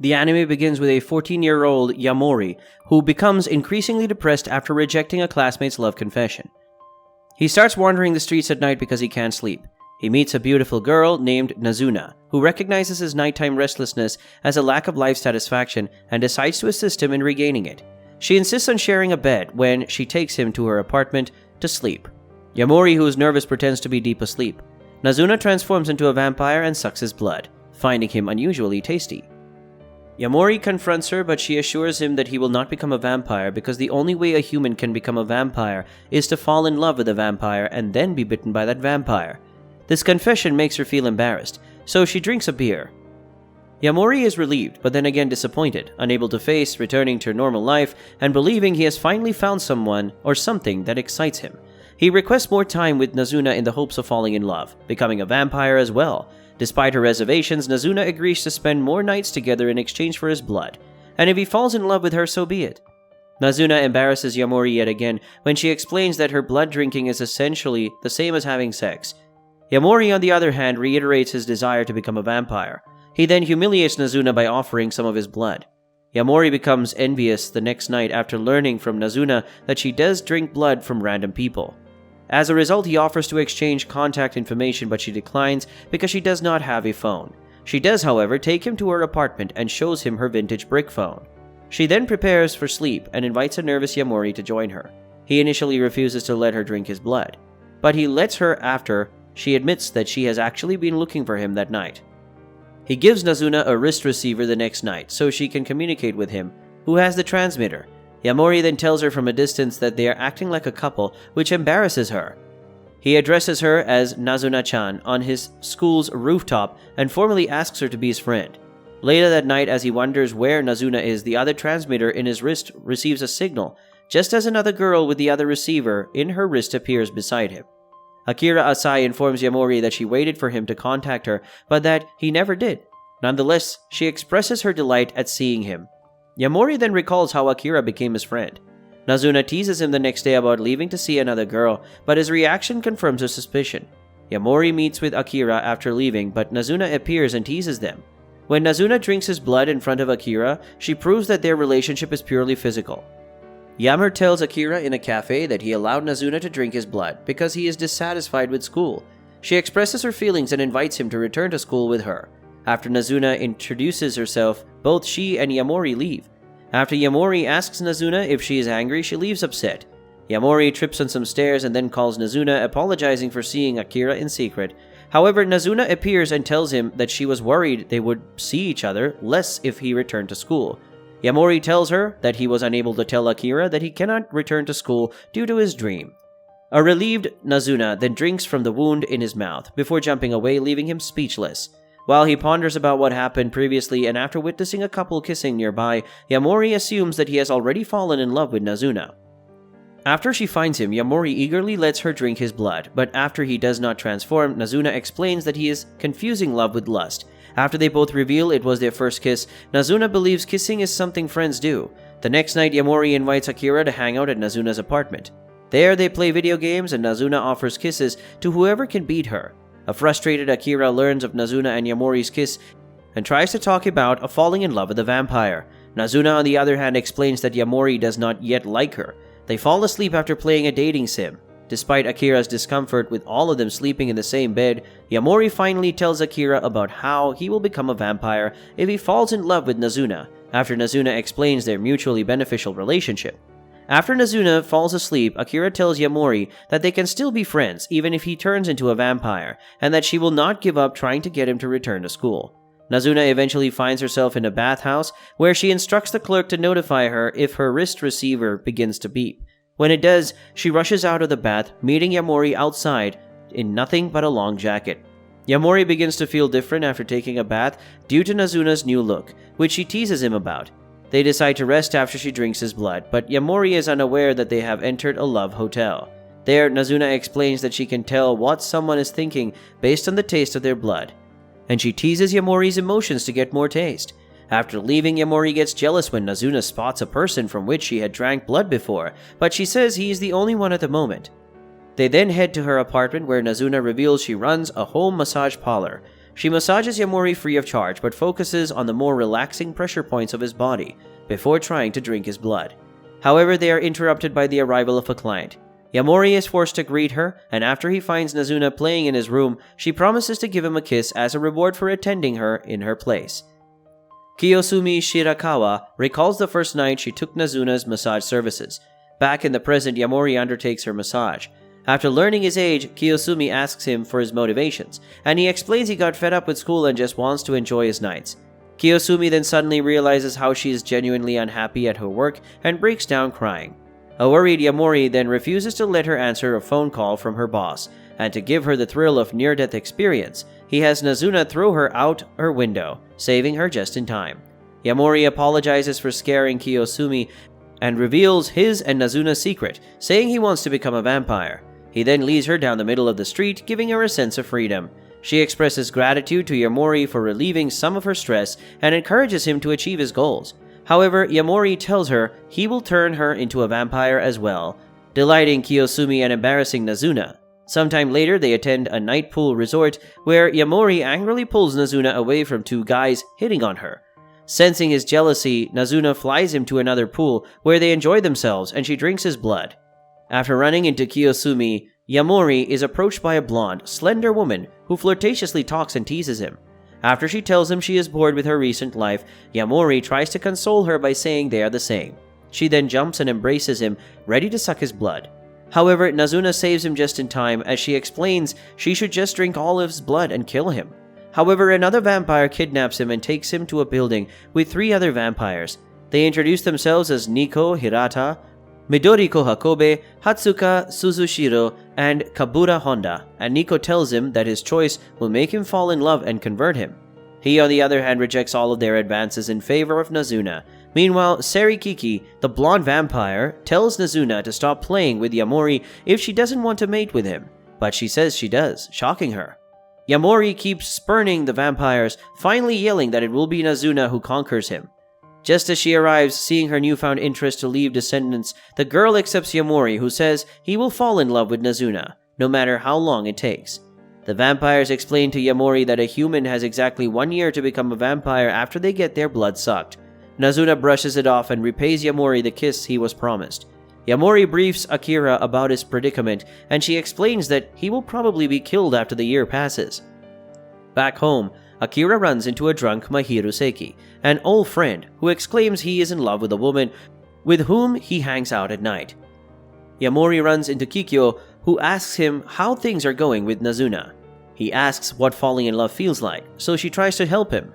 The anime begins with a 14-year-old Yamori who becomes increasingly depressed after rejecting a classmate's love confession. He starts wandering the streets at night because he can't sleep. He meets a beautiful girl named Nazuna, who recognizes his nighttime restlessness as a lack of life satisfaction and decides to assist him in regaining it. She insists on sharing a bed when she takes him to her apartment to sleep. Yamori, who is nervous, pretends to be deep asleep. Nazuna transforms into a vampire and sucks his blood, finding him unusually tasty. Yamori confronts her, but she assures him that he will not become a vampire because the only way a human can become a vampire is to fall in love with a vampire and then be bitten by that vampire. This confession makes her feel embarrassed, so she drinks a beer. Yamori is relieved, but then again disappointed, unable to face returning to normal life and believing he has finally found someone or something that excites him. He requests more time with Nazuna in the hopes of falling in love, becoming a vampire as well. Despite her reservations, Nazuna agrees to spend more nights together in exchange for his blood, and if he falls in love with her, so be it. Nazuna embarrasses Yamori yet again when she explains that her blood drinking is essentially the same as having sex. Yamori, on the other hand, reiterates his desire to become a vampire. He then humiliates Nazuna by offering some of his blood. Yamori becomes envious the next night after learning from Nazuna that she does drink blood from random people. As a result, he offers to exchange contact information, but she declines because she does not have a phone. She does, however, take him to her apartment and shows him her vintage brick phone. She then prepares for sleep and invites a nervous Yamori to join her. He initially refuses to let her drink his blood, but he lets her after she admits that she has actually been looking for him that night. He gives Nazuna a wrist receiver the next night so she can communicate with him, who has the transmitter. Yamori then tells her from a distance that they are acting like a couple, which embarrasses her. He addresses her as Nazuna-chan on his school's rooftop and formally asks her to be his friend. Later that night, as he wonders where Nazuna is, the other transmitter in his wrist receives a signal, just as another girl with the other receiver in her wrist appears beside him. Akira Asai informs Yamori that she waited for him to contact her, but that he never did. Nonetheless, she expresses her delight at seeing him. Yamori then recalls how Akira became his friend. Nazuna teases him the next day about leaving to see another girl, but his reaction confirms her suspicion. Yamori meets with Akira after leaving, but Nazuna appears and teases them. When Nazuna drinks his blood in front of Akira, she proves that their relationship is purely physical. Yammer tells Akira in a cafe that he allowed Nazuna to drink his blood because he is dissatisfied with school. She expresses her feelings and invites him to return to school with her. After Nazuna introduces herself, both she and Yamori leave. After Yamori asks Nazuna if she is angry, she leaves upset. Yamori trips on some stairs and then calls Nazuna, apologizing for seeing Akira in secret. However, Nazuna appears and tells him that she was worried they would see each other less if he returned to school. Yamori tells her that he was unable to tell Akira that he cannot return to school due to his dream. A relieved Nazuna then drinks from the wound in his mouth before jumping away, leaving him speechless. While he ponders about what happened previously and after witnessing a couple kissing nearby, Yamori assumes that he has already fallen in love with Nazuna. After she finds him, Yamori eagerly lets her drink his blood, but after he does not transform, Nazuna explains that he is confusing love with lust. After they both reveal it was their first kiss, Nazuna believes kissing is something friends do. The next night, Yamori invites Akira to hang out at Nazuna's apartment. There, they play video games and Nazuna offers kisses to whoever can beat her. A frustrated Akira learns of Nazuna and Yamori's kiss and tries to talk about falling in love with a vampire. Nazuna, on the other hand, explains that Yamori does not yet like her. They fall asleep after playing a dating sim. Despite Akira's discomfort with all of them sleeping in the same bed, Yamori finally tells Akira about how he will become a vampire if he falls in love with Nazuna, after Nazuna explains their mutually beneficial relationship. After Nazuna falls asleep, Akira tells Yamori that they can still be friends even if he turns into a vampire, and that she will not give up trying to get him to return to school. Nazuna eventually finds herself in a bathhouse where she instructs the clerk to notify her if her wrist receiver begins to beep. When it does, she rushes out of the bath, meeting Yamori outside in nothing but a long jacket. Yamori begins to feel different after taking a bath due to Nazuna's new look, which she teases him about. They decide to rest after she drinks his blood, but Yamori is unaware that they have entered a love hotel. There, Nazuna explains that she can tell what someone is thinking based on the taste of their blood, and she teases Yamori's emotions to get more taste. After leaving, Yamori gets jealous when Nazuna spots a person from which she had drank blood before, but she says he is the only one at the moment. They then head to her apartment where Nazuna reveals she runs a home massage parlor. She massages Yamori free of charge but focuses on the more relaxing pressure points of his body before trying to drink his blood. However, they are interrupted by the arrival of a client. Yamori is forced to greet her, and after he finds Nazuna playing in his room, she promises to give him a kiss as a reward for attending her in her place. Kiyosumi Shirakawa recalls the first night she took Nazuna's massage services. Back in the present, Yamori undertakes her massage. After learning his age, Kiyosumi asks him for his motivations, and he explains he got fed up with school and just wants to enjoy his nights. Kiyosumi then suddenly realizes how she is genuinely unhappy at her work and breaks down crying. A worried Yamori then refuses to let her answer a phone call from her boss, and to give her the thrill of near-death experience, he has Nazuna throw her out her window, saving her just in time. Yamori apologizes for scaring Kiyosumi and reveals his and Nazuna's secret, saying he wants to become a vampire. He then leads her down the middle of the street, giving her a sense of freedom. She expresses gratitude to Yamori for relieving some of her stress and encourages him to achieve his goals. However, Yamori tells her he will turn her into a vampire as well, delighting Kiyosumi and embarrassing Nazuna. Sometime later, they attend a night pool resort where Yamori angrily pulls Nazuna away from two guys hitting on her. Sensing his jealousy, Nazuna flies him to another pool where they enjoy themselves and she drinks his blood. After running into Kiyosumi, Yamori is approached by a blonde, slender woman who flirtatiously talks and teases him. After she tells him she is bored with her recent life, Yamori tries to console her by saying they are the same. She then jumps and embraces him, ready to suck his blood. However, Nazuna saves him just in time as she explains she should just drink all of his blood and kill him. However, another vampire kidnaps him and takes him to a building with 3 other vampires. They introduce themselves as Nico Hirata, Midoriko Hakobe, Hatsuka Suzushiro, and Kabura Honda, and Nico tells him that his choice will make him fall in love and convert him. He, on the other hand, rejects all of their advances in favor of Nazuna. Meanwhile, Serikiki, the blonde vampire, tells Nazuna to stop playing with Yamori if she doesn't want to mate with him, but she says she does, shocking her. Yamori keeps spurning the vampires, finally yelling that it will be Nazuna who conquers him. Just as she arrives, seeing her newfound interest to leave descendants, the girl accepts Yamori, who says he will fall in love with Nazuna, no matter how long it takes. The vampires explain to Yamori that a human has exactly 1 year to become a vampire after they get their blood sucked. Nazuna brushes it off and repays Yamori the kiss he was promised. Yamori briefs Akira about his predicament, and she explains that he will probably be killed after the year passes. Back home, Akira runs into a drunk Mahiru Seki, an old friend who exclaims he is in love with a woman with whom he hangs out at night. Yamori runs into Kikyo, who asks him how things are going with Nazuna. He asks what falling in love feels like, so she tries to help him.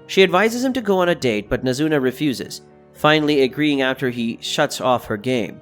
She advises him to go on a date, but Nazuna refuses, finally agreeing after he shuts off her game.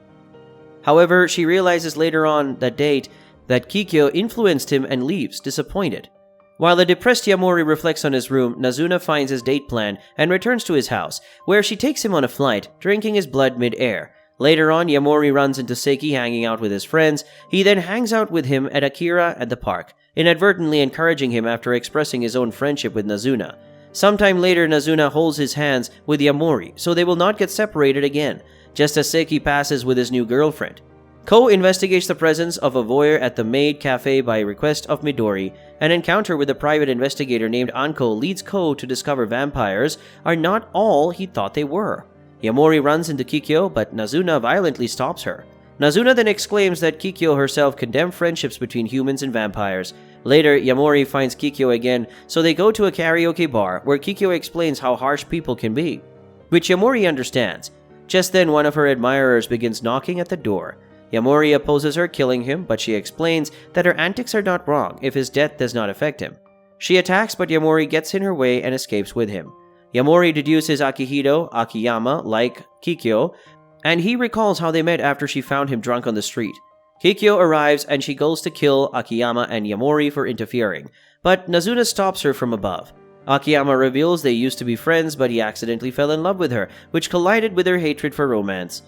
However, she realizes later on that date that Kikyo influenced him and leaves, disappointed. While the depressed Yamori reflects on his room, Nazuna finds his date plan and returns to his house, where she takes him on a flight, drinking his blood mid-air. Later on, Yamori runs into Seki hanging out with his friends. He then hangs out with him at Akira at the park, inadvertently encouraging him after expressing his own friendship with Nazuna. Sometime later, Nazuna holds his hands with Yamori, so they will not get separated again, just as Seki passes with his new girlfriend. Kou investigates the presence of a voyeur at the maid cafe by request of Midori. An encounter with a private investigator named Anko leads Kou to discover vampires are not all he thought they were. Yamori runs into Kikyo, but Nazuna violently stops her. Nazuna then exclaims that Kikyo herself condemned friendships between humans and vampires. Later, Yamori finds Kikyo again, so they go to a karaoke bar where Kikyo explains how harsh people can be, which Yamori understands. Just then, one of her admirers begins knocking at the door. Yamori opposes her, killing him, but she explains that her antics are not wrong if his death does not affect him. She attacks, but Yamori gets in her way and escapes with him. Yamori deduces Akihito, Akiyama, like Kikyo, and he recalls how they met after she found him drunk on the street. Kikyo arrives and she goes to kill Akiyama and Yamori for interfering, but Nazuna stops her from above. Akiyama reveals they used to be friends, but he accidentally fell in love with her, which collided with her hatred for romance.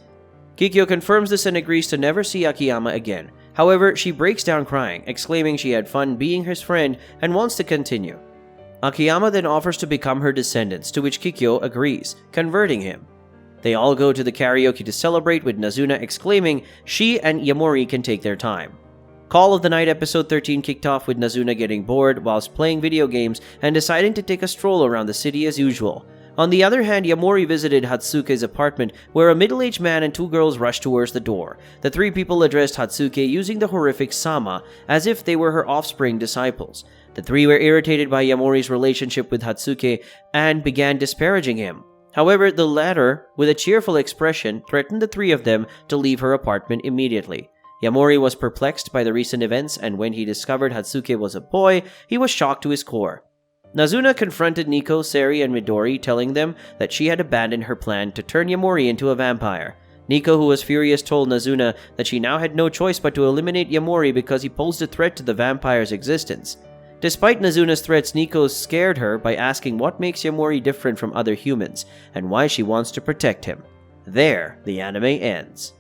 Kikyo confirms this and agrees to never see Akiyama again. However, she breaks down crying, exclaiming she had fun being his friend and wants to continue. Akiyama then offers to become her descendants, to which Kikyo agrees, converting him. They all go to the karaoke to celebrate, with Nazuna exclaiming she and Yamori can take their time. Call of the Night episode 13 kicked off with Nazuna getting bored whilst playing video games and deciding to take a stroll around the city as usual. On the other hand, Yamori visited Hatsuke's apartment, where a middle-aged man and two girls rushed towards the door. The three people addressed Hatsuke using the horrific Sama, as if they were her offspring disciples. The three were irritated by Yamori's relationship with Hatsuke and began disparaging him. However, the latter, with a cheerful expression, threatened the three of them to leave her apartment immediately. Yamori was perplexed by the recent events, and when he discovered Hatsuke was a boy, he was shocked to his core. Nazuna confronted Nico, Seri, and Midori, telling them that she had abandoned her plan to turn Yamori into a vampire. Nico, who was furious, told Nazuna that she now had no choice but to eliminate Yamori because he posed a threat to the vampire's existence. Despite Nazuna's threats, Nico scared her by asking what makes Yamori different from other humans, and why she wants to protect him. There, the anime ends.